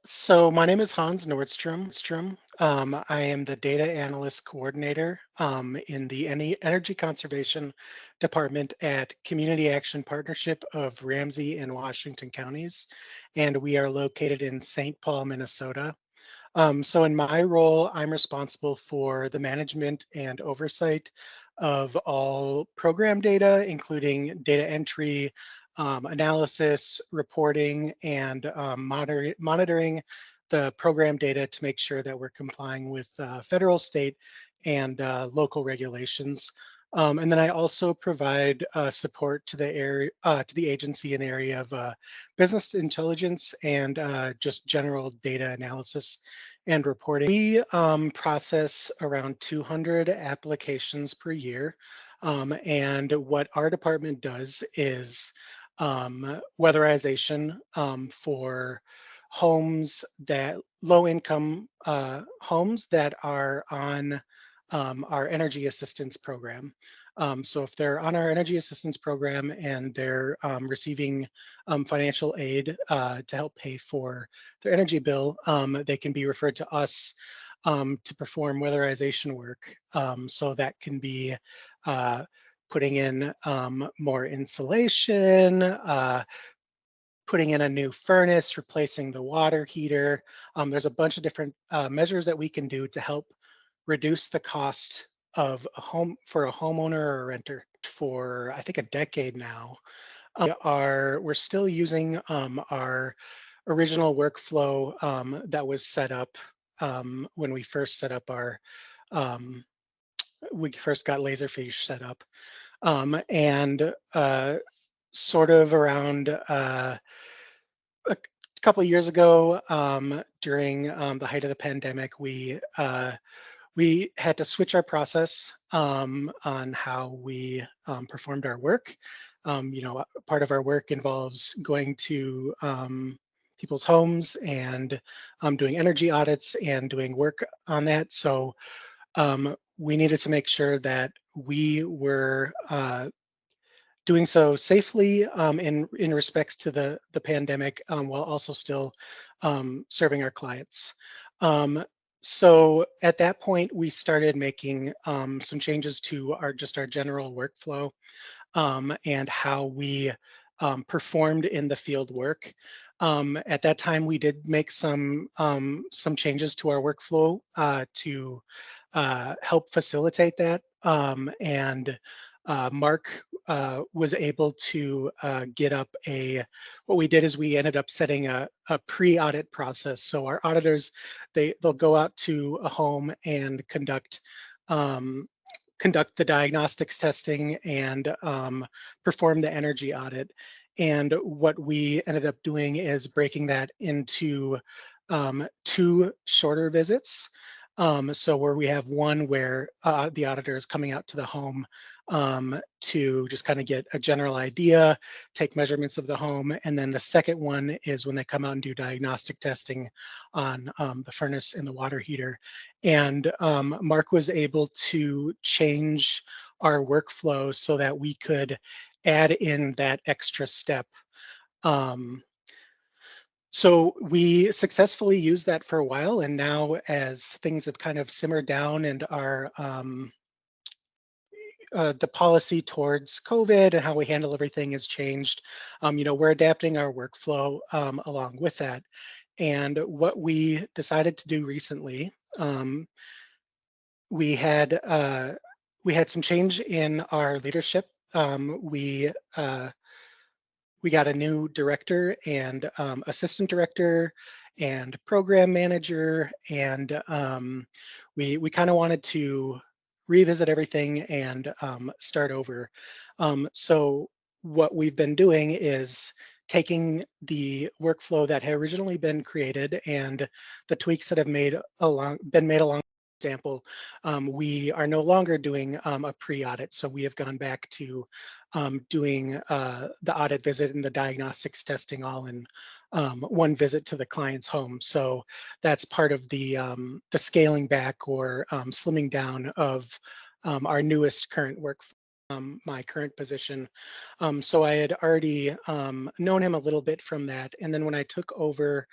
So my name is Hans Nordstrom. I am the data analyst coordinator in the energy conservation department at Community Action Partnership of Ramsey and Washington counties, and we are located in St. Paul, Minnesota. So in my role, I'm responsible for the management and oversight of all program data, including data entry, analysis, reporting, and monitoring the program data to make sure that we're complying with federal, state, and local regulations. And then I also provide support to the agency in the area of business intelligence and just general data analysis and reporting. We process around 200 applications per year. And what our department does is weatherization for homes that low income homes that are on our energy assistance program. So if they're on our energy assistance program and they're receiving financial aid to help pay for their energy bill, they can be referred to us to perform weatherization work. So that can be uh, putting in more insulation, putting in a new furnace, replacing the water heater. There's a bunch of different measures that we can do to help reduce the cost of a home for a homeowner or a renter for I think a decade now. We're still using our original workflow that was set up when we first set up our um, we first got Laserfiche set up, and sort of around a couple of years ago, during the height of the pandemic, we had to switch our process on how we performed our work. Part of our work involves going to people's homes and doing energy audits and doing work on that. So we needed to make sure that we were doing so safely in respects to the pandemic, while also still serving our clients. Um, so at that point, we started making some changes to our general workflow and how we performed in the field work. At that time, we did make some changes to our workflow to help facilitate that. And Mark was able to get up what we did is we ended up setting a pre-audit process. So our auditors, they'll go out to a home and um, conduct the diagnostics testing and perform the energy audit. And what we ended up doing is breaking that into two shorter visits. So where we have one where the auditor is coming out to the home to just kind of get a general idea, take measurements of the home. And then the second one is when they come out and do diagnostic testing on the furnace and the water heater. And Mark was able to change our workflow so that we could add in that extra step. Um, so we successfully used that for a while, and now as things have kind of simmered down and the policy towards COVID and how we handle everything has changed, we're adapting our workflow along with that. And what we decided to do recently, we had uh, we had some change in our leadership. We got a new director and assistant director and program manager, and we kind of wanted to revisit everything and start over. So what we've been doing is taking the workflow that had originally been created and the tweaks that have been made along. Example, we are no longer doing a pre-audit, so we have gone back to doing the audit visit and the diagnostics testing all in one visit to the client's home. So that's part of the scaling back or slimming down of our newest current workflow. my current position. So I had already known him a little bit from that. And then when I took over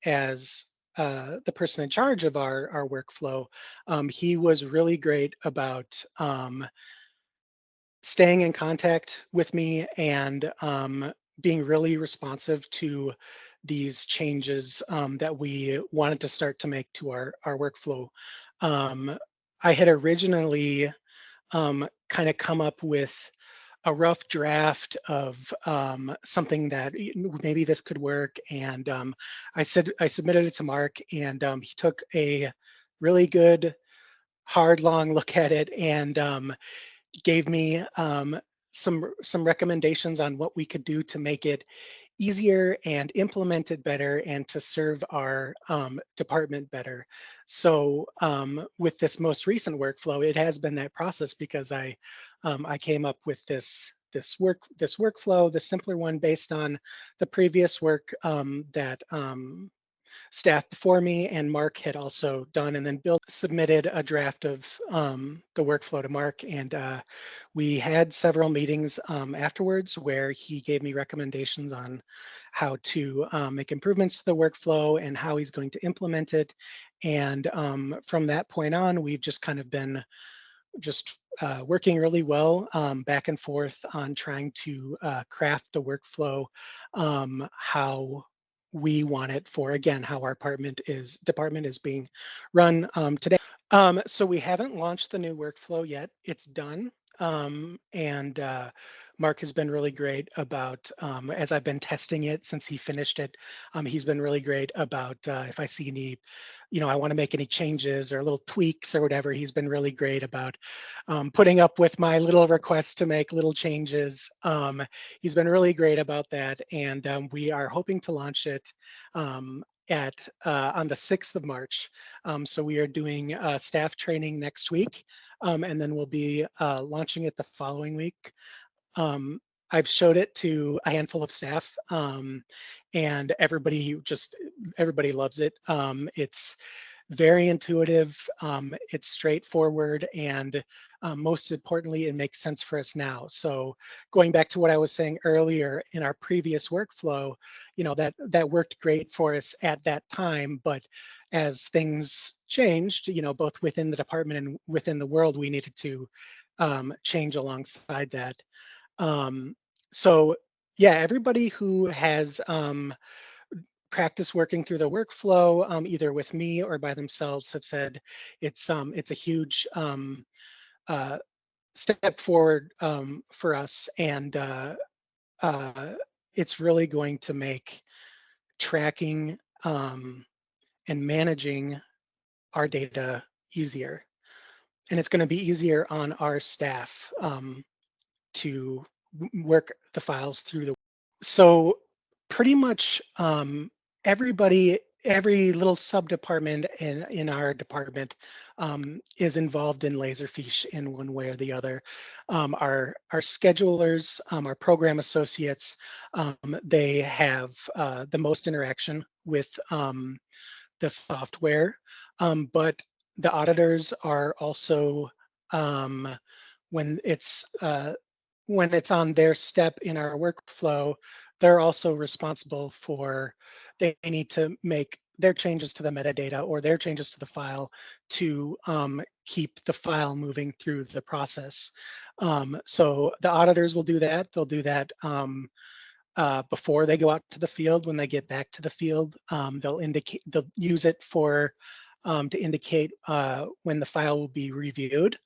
as the person in charge of our workflow, he was really great about staying in contact with me and being really responsive to these changes that we wanted to start to make to our workflow. Um, I had originally kind of come up with a rough draft of something that maybe this could work, and I submitted it to Mark, and he took a really good, hard, long look at it, and gave me some recommendations on what we could do to make it easier and implement it better and to serve our department better. So with this most recent workflow, it has been that process because I came up with this workflow, the simpler one based on the previous work that staff before me and Mark had also done, and then Bill submitted a draft of the workflow to Mark, and we had several meetings afterwards where he gave me recommendations on how to make improvements to the workflow and how he's going to implement it. And from that point on, we've just kind of been just working really well back and forth on trying to craft the workflow how we want it for, again, how our department is being run today. So we haven't launched the new workflow yet. It's done. And Mark has been really great about, as I've been testing it since he finished it, he's been really great about if I see any, I want to make any changes or little tweaks or whatever, he's been really great about putting up with my little requests to make little changes. He's been really great about that. And we are hoping to launch it on the 6th of March. So we are doing staff training next week, and then we'll be launching it the following week. Um, I've showed it to a handful of staff, and everybody loves it. It's very intuitive, it's straightforward, and most importantly, it makes sense for us now. So going back to what I was saying earlier in our previous workflow, that worked great for us at that time, but as things changed, both within the department and within the world, we needed to change alongside that. Um, so yeah, everybody who has practice working through the workflow, either with me or by themselves, have said it's a huge uh, step forward for us, and uh, it's really going to make tracking and managing our data easier, and it's going to be easier on our staff to work the files through the. So pretty much every little sub department in our department is involved in Laserfiche in one way or the other. Our schedulers, our program associates, they have the most interaction with the software, but the auditors are also um, when it's uh, when it's on their step in our workflow, they're also responsible for, they need to make their changes to the metadata or their changes to the file to keep the file moving through the process. So the auditors will do that. They'll do that before they go out to the field. When they get back to the field, they'll use it for to indicate when the file will be reviewed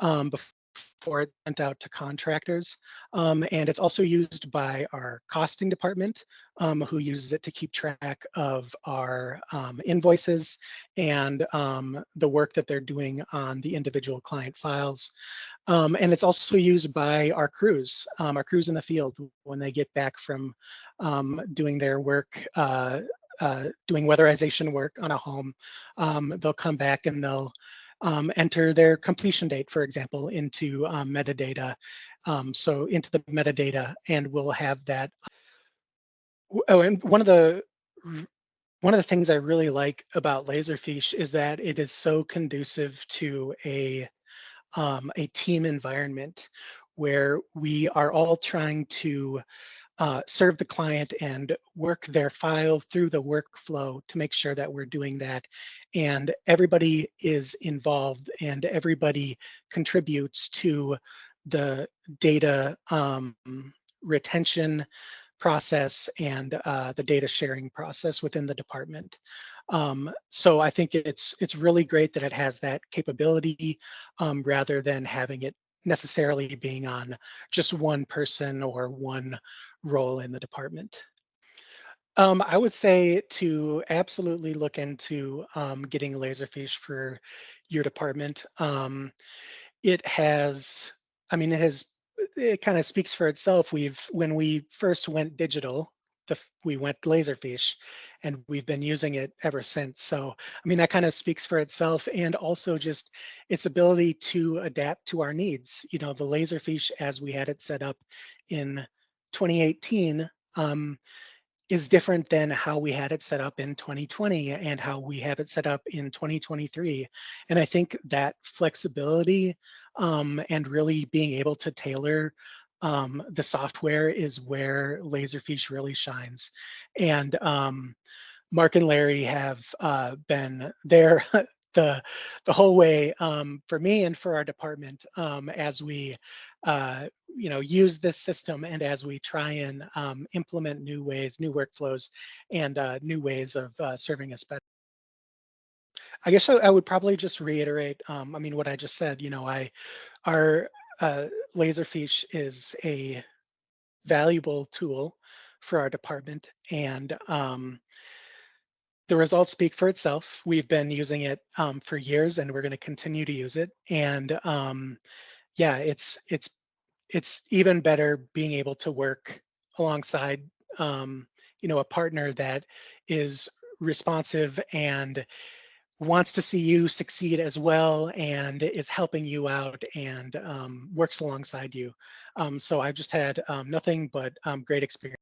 before it's sent out to contractors. And it's also used by our costing department, who uses it to keep track of our invoices and the work that they're doing on the individual client files. And it's also used by our crews in the field when they get back from doing their work, doing weatherization work on a home. They'll come back and they'll enter their completion date, for example, into metadata. So into the metadata, and we'll have that. Oh, and one of the things I really like about Laserfiche is that it is so conducive to a a team environment where we are all trying to serve the client and work their file through the workflow to make sure that we're doing that. And everybody is involved and everybody contributes to the data retention process and the data sharing process within the department. So I think it's really great that it has that capability rather than having it necessarily being on just one person or one role in the department. I would say to absolutely look into getting Laserfiche for your department. It has, I mean, it kind of speaks for itself. When we first went digital, we went Laserfiche, and we've been using it ever since. So, I mean, that kind of speaks for itself, and also just its ability to adapt to our needs. You know, the Laserfiche as we had it set up in 2018 is different than how we had it set up in 2020 and how we have it set up in 2023. And I think that flexibility and really being able to tailor the software is where Laserfiche really shines. And Mark and Larry have been there the the whole way for me and for our department as we use this system and as we try and implement new ways, new workflows, and new ways of serving us better. I guess I would probably just reiterate. I mean, what I just said. You know, our Laserfiche is a valuable tool for our department, and the results speak for itself. We've been using it for years, and we're going to continue to use it. And yeah, it's even better being able to work alongside a partner that is responsive and wants to see you succeed as well, and is helping you out and works alongside you. So I've just had nothing but great experience.